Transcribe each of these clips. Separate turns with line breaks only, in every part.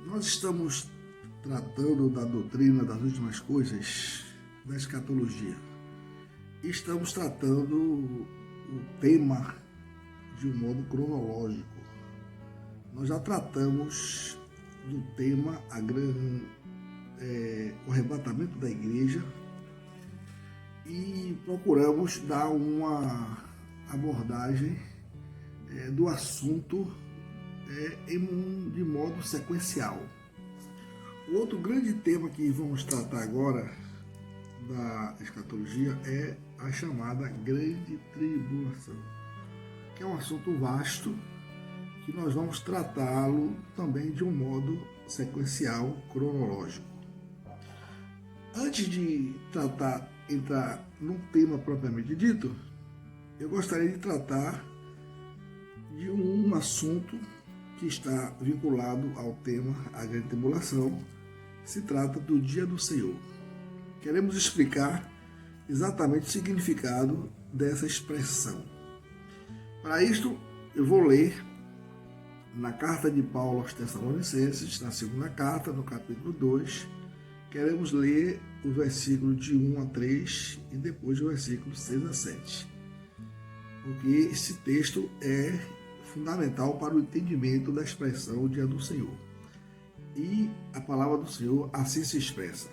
Nós estamos tratando da doutrina das últimas coisas, da escatologia. Estamos tratando o tema de um modo cronológico. Nós já tratamos do tema o arrebatamento da igreja e procuramos dar uma abordagem do assunto de modo sequencial. O outro grande tema que vamos tratar agora da escatologia é a chamada Grande Tribulação, que é um assunto vasto que nós vamos tratá-lo também de um modo sequencial, cronológico. Antes de entrar num tema propriamente dito, eu gostaria de tratar de um assunto que está vinculado ao tema a Grande Tribulação. Se trata do Dia do Senhor. Queremos explicar exatamente o significado dessa expressão. Para isto, eu vou ler na carta de Paulo aos Tessalonicenses, na segunda carta, no capítulo 2, queremos ler o versículo de 1 a 3 e depois o versículo 6 a 7, porque esse texto é fundamental para o entendimento da expressão Dia do Senhor. E a palavra do Senhor assim se expressa: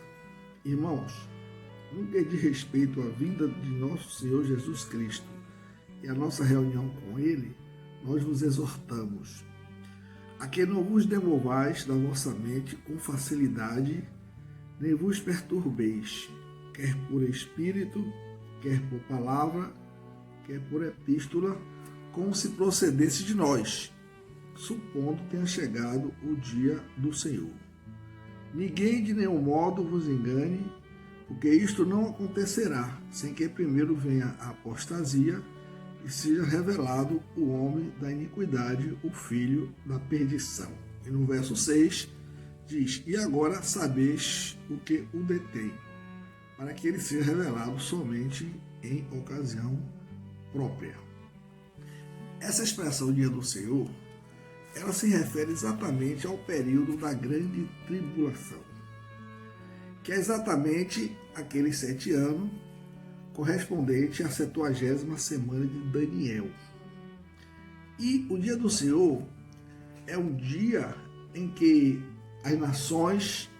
Irmãos, no que diz respeito à vinda de nosso Senhor Jesus Cristo e a nossa reunião com Ele, nós vos exortamos a que não vos demovais da vossa mente com facilidade, nem vos perturbeis, quer por espírito, quer por palavra, quer por epístola, como se procedesse de nós, supondo tenha chegado o dia do Senhor. Ninguém de nenhum modo vos engane, porque isto não acontecerá, sem que primeiro venha a apostasia e seja revelado o homem da iniquidade, o filho da perdição. E no verso 6 diz: E agora sabeis o que o detém, para que ele seja revelado somente em ocasião própria. Essa expressão Dia do Senhor, ela se refere exatamente ao período da Grande Tribulação, que é exatamente aqueles 7 anos correspondente à 70ª semana de Daniel. E o Dia do Senhor é um dia em que as nações,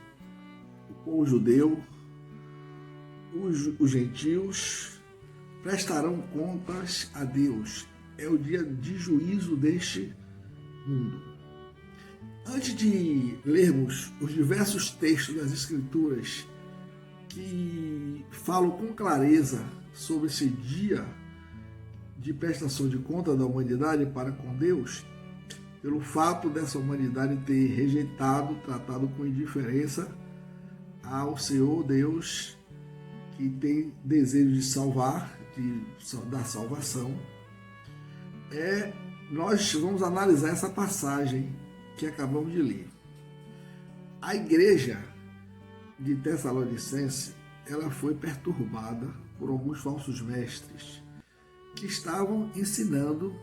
o povo judeu, os gentios, prestarão contas a Deus. É o dia de juízo deste mundo. Antes de lermos os diversos textos das Escrituras que falam com clareza sobre esse dia de prestação de conta da humanidade para com Deus, pelo fato dessa humanidade ter rejeitado, tratado com indiferença ao Senhor Deus, que tem desejo de salvar, de dar salvação, nós vamos analisar essa passagem que acabamos de ler. A igreja de Tessalonicense, ela foi perturbada por alguns falsos mestres que estavam ensinando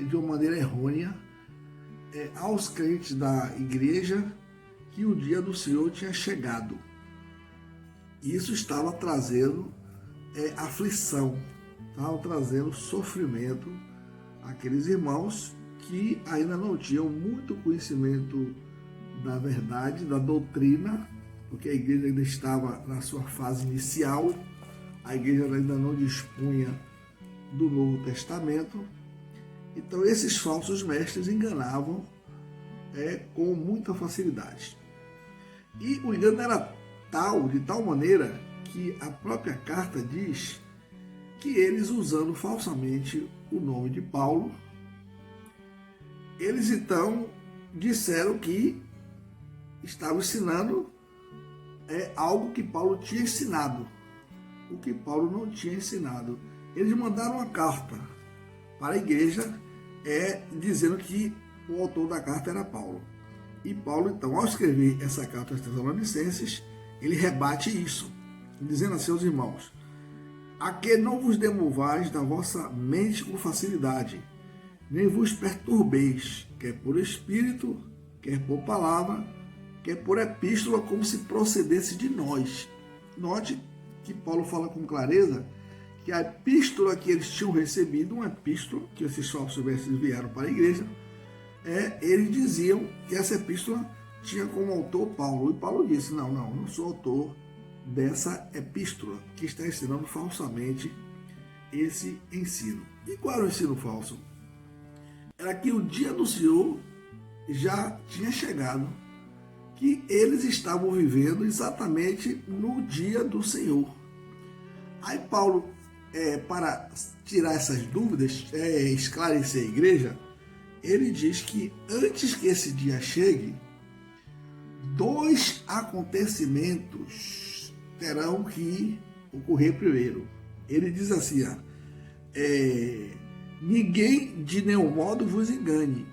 de uma maneira errônea aos crentes da igreja que o dia do Senhor tinha chegado. Isso estava trazendo aflição, estava trazendo sofrimento àqueles irmãos que ainda não tinham muito conhecimento da verdade, da doutrina, porque a igreja ainda estava na sua fase inicial, a igreja ainda não dispunha do Novo Testamento. Então esses falsos mestres enganavam com muita facilidade. E o engano era de tal maneira que a própria carta diz que eles, usando falsamente o nome de Paulo, eles então disseram que estavam ensinando algo que Paulo tinha ensinado, o que Paulo não tinha ensinado. Eles mandaram uma carta para a igreja dizendo que o autor da carta era Paulo. E Paulo, então, ao escrever essa carta aos Tessalonicenses, ele rebate isso, dizendo assim aos irmãos: a que não vos demovais da vossa mente com facilidade, nem vos perturbeis, quer por espírito, quer por palavra, quer por epístola, como se procedesse de nós. Note que Paulo fala com clareza que a epístola que eles tinham recebido, uma epístola que esses falsos mestres enviaram para a igreja, eles diziam que essa epístola tinha como autor Paulo. E Paulo disse, não sou autor dessa epístola que está ensinando falsamente esse ensino. E qual era o ensino falso? Era que o dia do Senhor já tinha chegado, que eles estavam vivendo exatamente no dia do Senhor. Aí Paulo, para tirar essas dúvidas, esclarecer a igreja, ele diz que antes que esse dia chegue, 2 acontecimentos terão que ocorrer primeiro. Ele diz assim, ninguém de nenhum modo vos engane,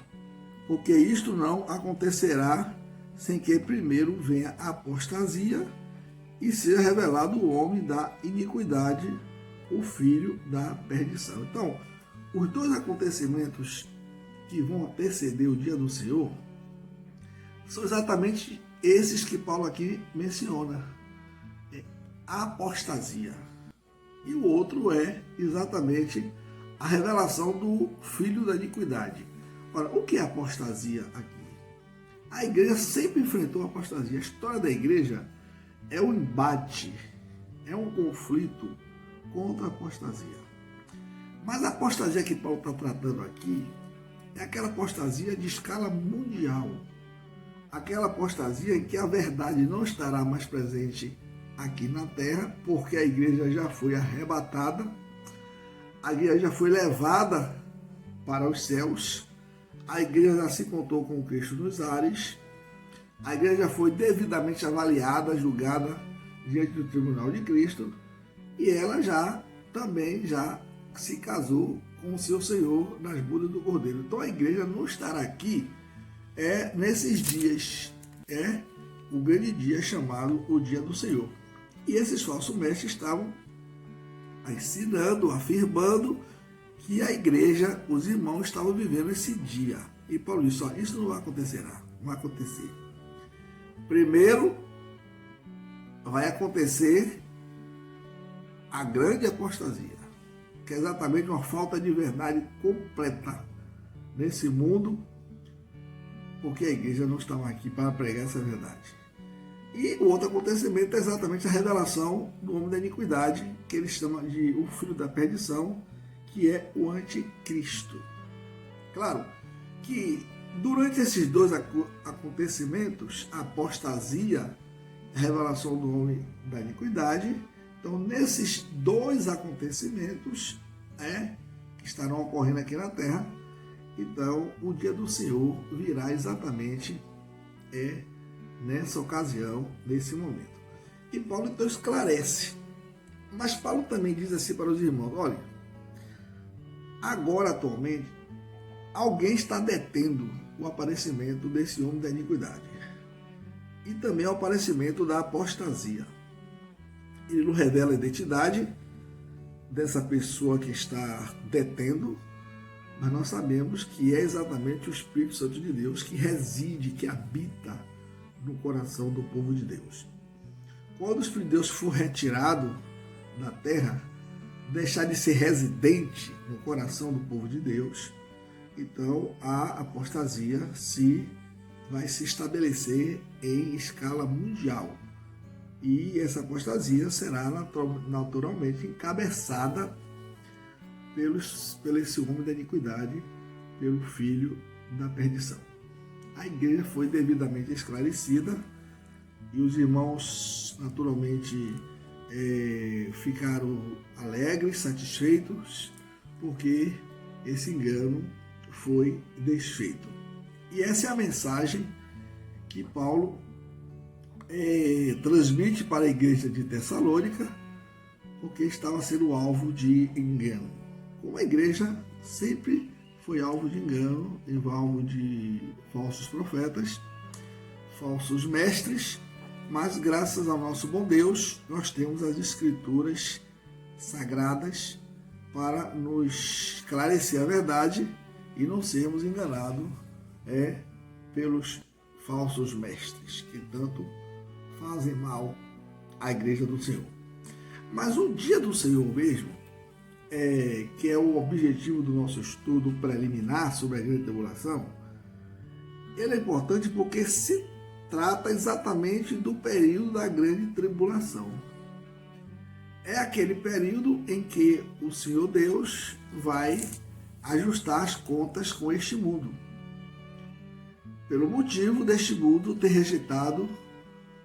porque isto não acontecerá sem que primeiro venha a apostasia e seja revelado o homem da iniquidade, o filho da perdição. Então, os 2 acontecimentos que vão anteceder o dia do Senhor são exatamente esses que Paulo aqui menciona. A apostasia. E o outro é exatamente a revelação do filho da iniquidade. Ora, o que é apostasia aqui? A igreja sempre enfrentou a apostasia. A história da igreja é um embate, é um conflito contra a apostasia. Mas a apostasia que Paulo está tratando aqui é aquela apostasia de escala mundial. Aquela apostasia em que a verdade não estará mais presente aqui na terra, porque a igreja já foi arrebatada, a igreja já foi levada para os céus, a igreja já se encontrou com Cristo nos ares, a igreja já foi devidamente avaliada, julgada diante do tribunal de Cristo, e ela já se casou com o seu Senhor nas bodas do Cordeiro. Então a igreja não estará aqui nesses dias, o grande dia chamado o dia do Senhor. E esses falsos mestres estavam ensinando, afirmando que a igreja, os irmãos estavam vivendo esse dia. E Paulo disse, isso não vai acontecer. Primeiro vai acontecer a grande apostasia, que é exatamente uma falta de verdade completa nesse mundo, porque a igreja não estava aqui para pregar essa verdade. E o outro acontecimento é exatamente a revelação do homem da iniquidade, que ele chama de o filho da perdição, que é o anticristo. Claro que durante esses 2 acontecimentos, a apostasia, a revelação do homem da iniquidade, então nesses 2 acontecimentos que estarão ocorrendo aqui na terra, então o dia do Senhor virá exatamente nessa ocasião, nesse momento. E Paulo então esclarece. Mas Paulo também diz assim para os irmãos, olha, agora atualmente, alguém está detendo o aparecimento desse homem da iniquidade. E também o aparecimento da apostasia. Ele não revela a identidade dessa pessoa que está detendo, mas nós sabemos que é exatamente o Espírito Santo de Deus que reside, que habita no coração do povo de Deus. Quando o Espírito de Deus for retirado da terra, deixar de ser residente no coração do povo de Deus, então a apostasia vai se estabelecer em escala mundial. E essa apostasia será naturalmente encabeçada pelo esse homem da iniquidade, pelo filho da perdição. A igreja foi devidamente esclarecida e os irmãos naturalmente ficaram alegres, satisfeitos, porque esse engano foi desfeito. E essa é a mensagem que Paulo transmite para a igreja de Tessalônica, porque estava sendo alvo de engano. Como a igreja sempre foi alvo de engano, alvo de falsos profetas, falsos mestres, mas graças ao nosso bom Deus, nós temos as Escrituras sagradas para nos esclarecer a verdade e não sermos enganados pelos falsos mestres que tanto fazem mal à igreja do Senhor. Mas o dia do Senhor mesmo, que é o objetivo do nosso estudo preliminar sobre a grande tribulação, ele é importante porque se trata exatamente do período da grande tribulação. É aquele período em que o Senhor Deus vai ajustar as contas com este mundo, pelo motivo deste mundo ter rejeitado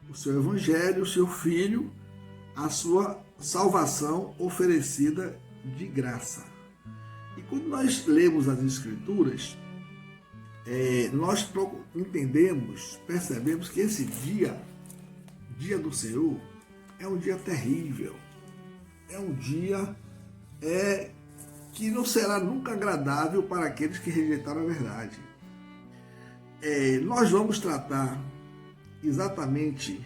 o seu evangelho, o seu filho, a sua salvação oferecida de graça. E quando nós lemos as Escrituras, nós entendemos, percebemos que esse dia do Senhor, é um dia terrível, é um dia que não será nunca agradável para aqueles que rejeitaram a verdade. Nós vamos tratar exatamente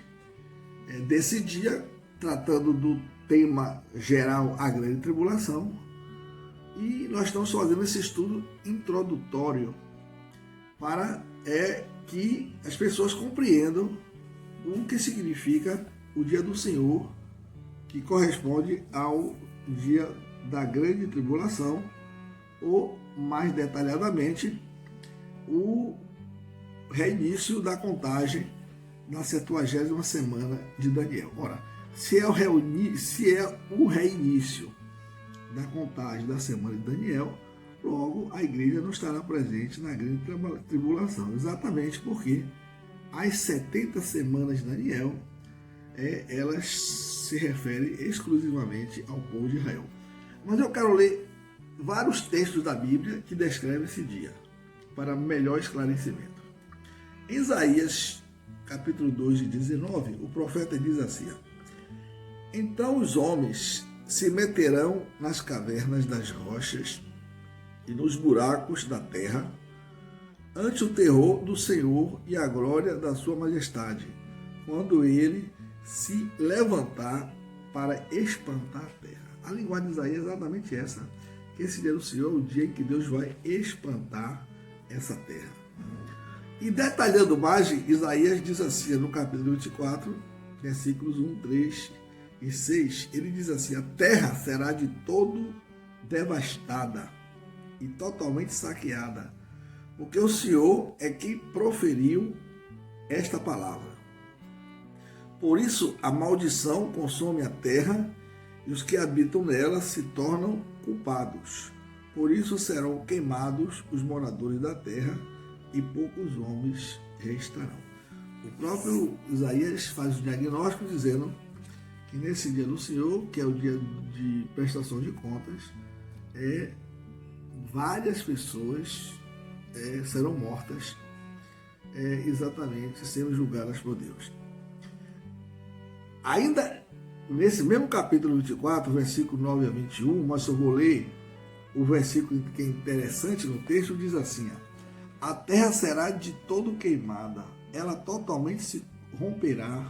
desse dia, tratando do tema geral, a grande tribulação, e nós estamos fazendo esse estudo introdutório para que as pessoas compreendam o que significa o dia do Senhor, que corresponde ao dia da grande tribulação, ou mais detalhadamente, o reinício da contagem na 70ª semana de Daniel. Ora, se é o reinício da contagem da semana de Daniel, logo a igreja não estará presente na grande tribulação, exatamente porque as 70 semanas de Daniel, elas se referem exclusivamente ao povo de Israel. Mas eu quero ler vários textos da Bíblia que descrevem esse dia, para melhor esclarecimento. Em Isaías, capítulo 2, 19, o profeta diz assim: então os homens se meterão nas cavernas das rochas e nos buracos da terra, ante o terror do Senhor e a glória da sua majestade, quando ele se levantar para espantar a terra. A linguagem de Isaías é exatamente essa, que esse dia do Senhor é o dia em que Deus vai espantar essa terra. E detalhando mais, Isaías diz assim, no capítulo 24, versículos 1, 3 e 6, ele diz assim: a terra será de todo devastada e totalmente saqueada, porque o Senhor é quem proferiu esta palavra. Por isso a maldição consome a terra e os que habitam nela se tornam culpados. Por isso serão queimados os moradores da terra e poucos homens restarão. O próprio Isaías faz o diagnóstico dizendo que nesse dia do Senhor, que é o dia de prestação de contas, várias pessoas serão mortas, exatamente sendo julgadas por Deus. Ainda nesse mesmo capítulo 24, versículo 9 a 21, mas eu vou ler o versículo que é interessante no texto, diz assim: a terra será de todo queimada, ela totalmente se romperá,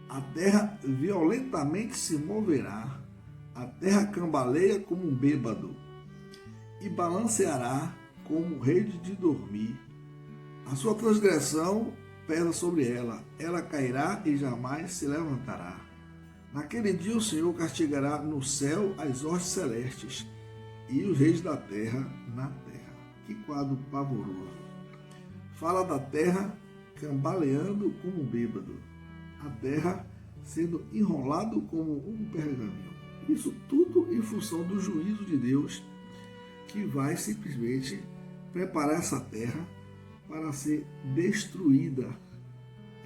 a terra violentamente se moverá, a terra cambaleia como um bêbado e balanceará como rede de dormir. A sua transgressão pesa sobre ela, ela cairá e jamais se levantará. Naquele dia o Senhor castigará no céu as hostes celestes e os reis da terra na terra. Que quadro pavoroso! Fala da terra cambaleando como um bêbado, a terra sendo enrolado como um pergaminho. Isso tudo em função do juízo de Deus, que vai simplesmente preparar essa terra para ser destruída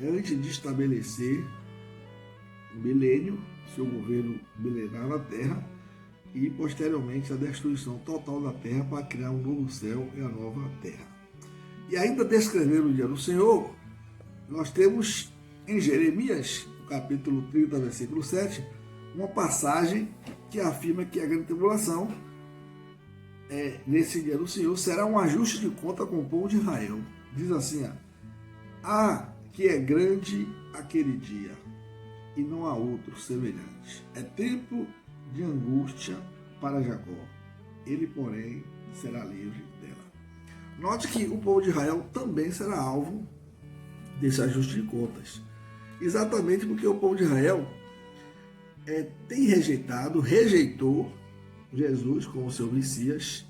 antes de estabelecer o milênio, seu governo milenar na terra, e posteriormente a destruição total da terra para criar um novo céu e a nova terra. E ainda descrevendo o dia do Senhor, nós temos em Jeremias, no capítulo 30, versículo 7, uma passagem que afirma que a grande tribulação, nesse dia do Senhor, será um ajuste de conta com o povo de Israel. Diz assim: que é grande aquele dia, e não há outro semelhante. É tempo de angústia para Jacó, ele, porém, será livre dela. Note que o povo de Israel também será alvo desse ajuste de contas. Exatamente porque o povo de Israel rejeitou Jesus como seu Messias,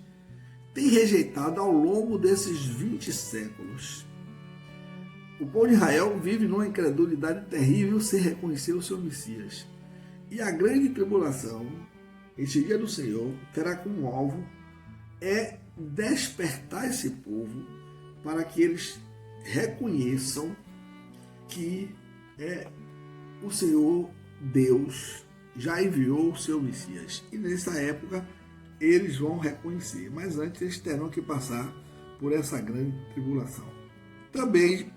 tem rejeitado ao longo desses 20 séculos. O povo de Israel vive numa incredulidade terrível sem reconhecer o seu Messias. E a grande tribulação, esse dia do Senhor, terá como alvo despertar esse povo para que eles reconheçam que o Senhor Deus já enviou o seu Messias. E nessa época eles vão reconhecer, mas antes eles terão que passar por essa grande tribulação. Também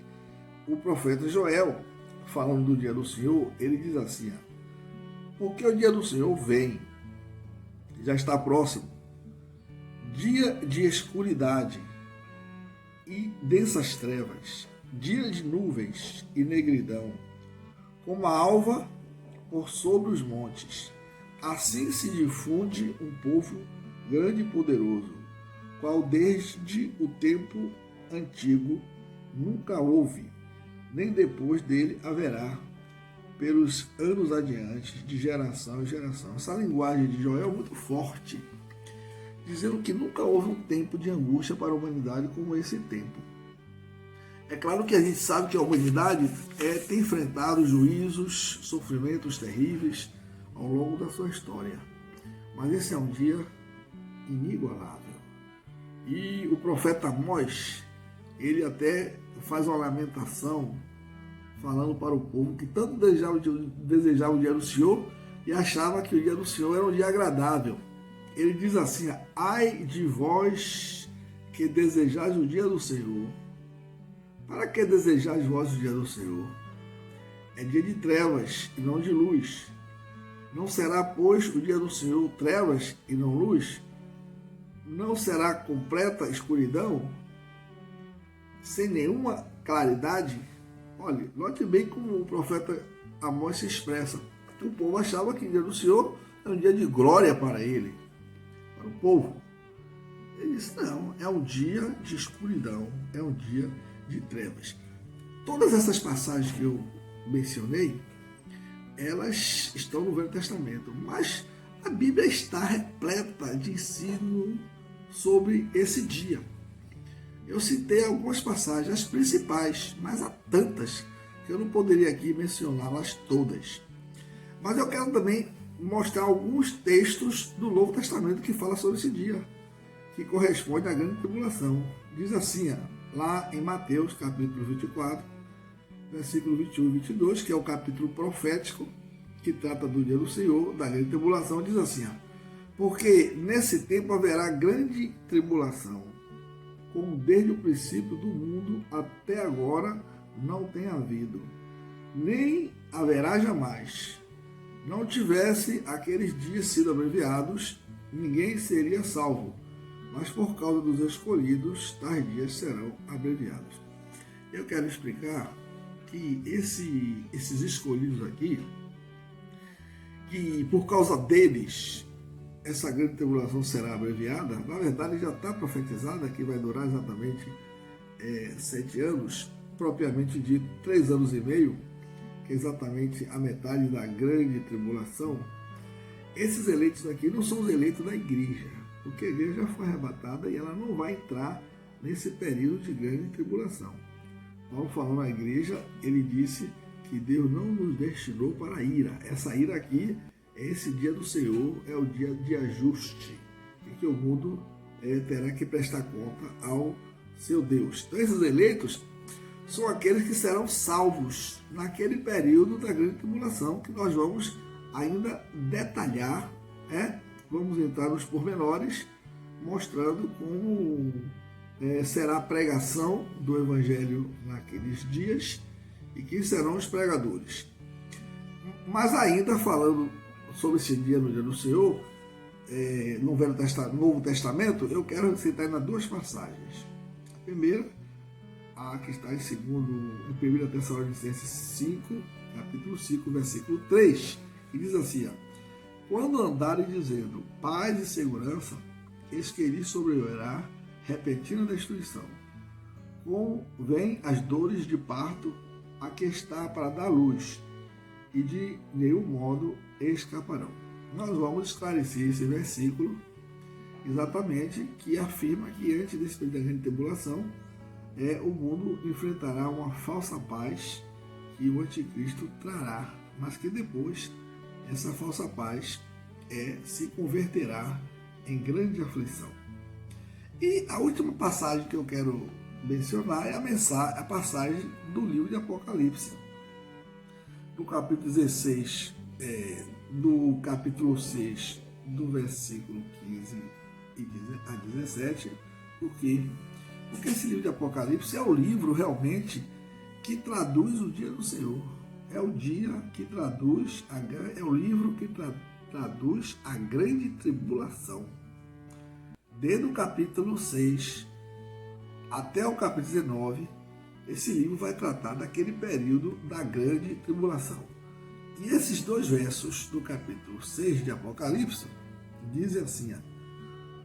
o profeta Joel, falando do dia do Senhor, ele diz assim: porque o dia do Senhor vem, já está próximo, dia de escuridade e densas trevas, dia de nuvens e negridão, como a alva por sobre os montes. Assim se difunde um povo grande e poderoso, qual desde o tempo antigo nunca houve, nem depois dele haverá, pelos anos adiante, de geração em geração. Essa linguagem de Joel é muito forte, dizendo que nunca houve um tempo de angústia para a humanidade como esse tempo. É claro que a gente sabe que a humanidade tem enfrentado juízos, sofrimentos terríveis ao longo da sua história. Mas esse é um dia inigualável. E o profeta Amós, ele até faz uma lamentação, falando para o povo que tanto desejava o dia do Senhor e achava que o dia do Senhor era um dia agradável. Ele diz assim: ai de vós que desejais o dia do Senhor. Para que desejais vós o dia do Senhor? É dia de trevas e não de luz. Não será, pois, o dia do Senhor trevas e não luz? Não será completa escuridão, sem nenhuma claridade? Olha, note bem como o profeta Amós se expressa. O povo achava que o dia do Senhor é um dia de glória para ele, para o povo. Ele disse: não, é um dia de escuridão, é um dia de trevas. Todas essas passagens que eu mencionei, elas estão no Velho Testamento, mas a Bíblia está repleta de ensino sobre esse dia. Eu citei algumas passagens, as principais, mas há tantas que eu não poderia aqui mencioná-las todas. Mas eu quero também mostrar alguns textos do Novo Testamento que falam sobre esse dia, que corresponde à grande tribulação. Diz assim, lá em Mateus, capítulo 24, versículo 21 e 22, que é o capítulo profético, que trata do dia do Senhor, da grande tribulação, diz assim: porque nesse tempo haverá grande tribulação, como desde o princípio do mundo até agora não tem havido, nem haverá jamais. Não tivesse aqueles dias sido abreviados, ninguém seria salvo, mas por causa dos escolhidos, tais dias serão abreviados. Eu quero explicar que esses escolhidos aqui, que por causa deles essa grande tribulação será abreviada, na verdade já está profetizada que vai durar exatamente 7 anos, propriamente dito 3 anos e meio, que é exatamente a metade da grande tribulação. Esses eleitos aqui não são os eleitos da igreja, porque a igreja já foi arrebatada e ela não vai entrar nesse período de grande tribulação. Paulo, falando à igreja, ele disse que Deus não nos destinou para a ira. Essa ira aqui, esse dia do Senhor, é o dia de ajuste, em que o mundo terá que prestar conta ao seu Deus. Então, esses eleitos são aqueles que serão salvos naquele período da grande tribulação, que nós vamos ainda detalhar, vamos entrar nos pormenores, mostrando como será a pregação do Evangelho naqueles dias e quem serão os pregadores. Mas ainda falando sobre esse dia, no dia do Senhor, no Novo Testamento, eu quero citar ainda 2 passagens. A primeira, a que está em 1 Tessalonicenses 5, capítulo 5, versículo 3, que diz assim: quando andarem dizendo paz e segurança, eis que lhes sobrevirá repentina destruição, como vêm as dores de parto a que está para dar luz, e de nenhum modo escaparão. Nós vamos esclarecer esse versículo exatamente, que afirma que antes desse período da grande tribulação, o mundo enfrentará uma falsa paz que o anticristo trará, mas que depois essa falsa paz se converterá em grande aflição. E a última passagem que eu quero mencionar é a passagem do livro de Apocalipse, do capítulo 16, do capítulo 6, do versículo 15 a 17. Por quê? Porque esse livro de Apocalipse é o livro realmente que traduz o dia do Senhor. É o dia que traduz, é o livro que traduz a grande tribulação. Desde o capítulo 6 até o capítulo 19, esse livro vai tratar daquele período da grande tribulação. E esses dois versos do capítulo 6 de Apocalipse dizem assim: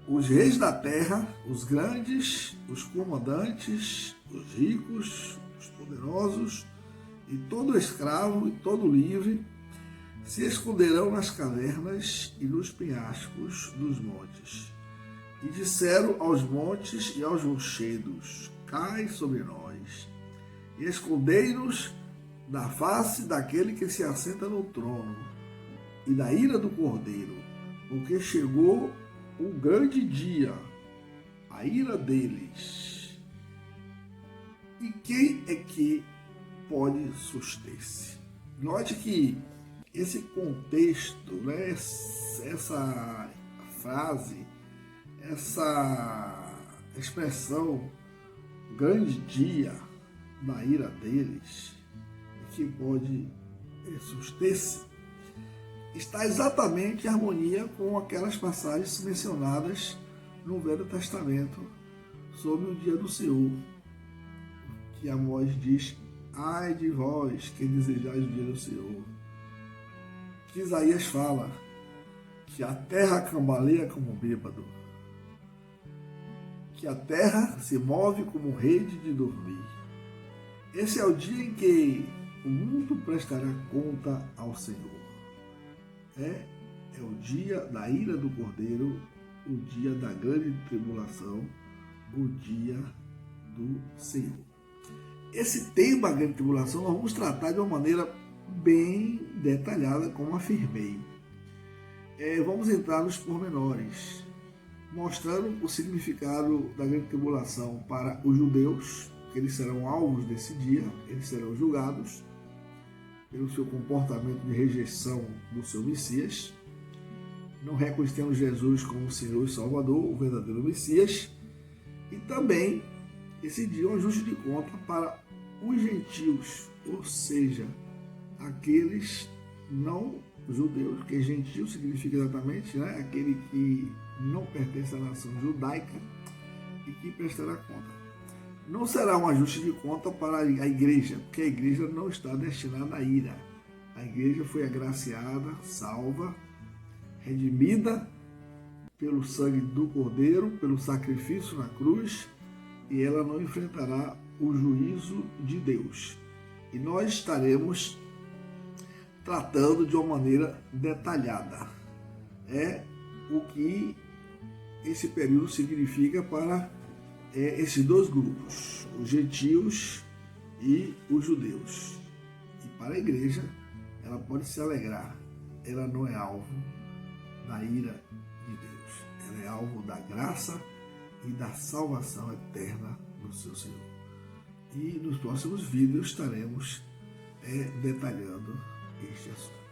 os reis da terra, os grandes, os comandantes, os ricos, os poderosos, e todo escravo e todo livre, se esconderão nas cavernas e nos penhascos dos montes. E disseram aos montes e aos rochedos: cai sobre nós, e escondei-nos da face daquele que se assenta no trono, e da ira do Cordeiro, porque chegou o grande dia, a ira deles. E quem é que pode suster-se? Note que esse contexto, né, essa frase, essa expressão, grande dia da ira deles, que pode suster-se, está exatamente em harmonia com aquelas passagens mencionadas no Velho Testamento sobre o dia do Senhor, que Amós diz: ai de vós que desejais o dia do Senhor. Que Isaías fala que a terra cambaleia como bêbado, que a terra se move como rede de dormir. Esse é o dia em que o mundo prestará conta ao Senhor. É o dia da ira do Cordeiro, o dia da grande tribulação, o dia do Senhor. Esse tema da grande tribulação nós vamos tratar de uma maneira bem detalhada, como afirmei. Vamos entrar nos pormenores, mostrando o significado da grande tribulação para os judeus, que eles serão alvos desse dia, eles serão julgados pelo seu comportamento de rejeição do seu Messias, não reconhecendo Jesus como Senhor e Salvador, o verdadeiro Messias, e também esse dia é um ajuste de conta para os gentios, ou seja, aqueles não judeus, porque gentio significa exatamente, né, aquele que não pertence à nação judaica e que prestará conta. Não será um ajuste de conta para a igreja, porque a igreja não está destinada à ira. A igreja foi agraciada, salva, redimida pelo sangue do Cordeiro, pelo sacrifício na cruz, e ela não enfrentará o juízo de Deus. E nós estaremos tratando de uma maneira detalhada. O que esse período significa para esses dois grupos, os gentios e os judeus. E para a igreja, ela pode se alegrar, ela não é alvo da ira de Deus, ela é alvo da graça e da salvação eterna do seu Senhor. E nos próximos vídeos estaremos detalhando este assunto.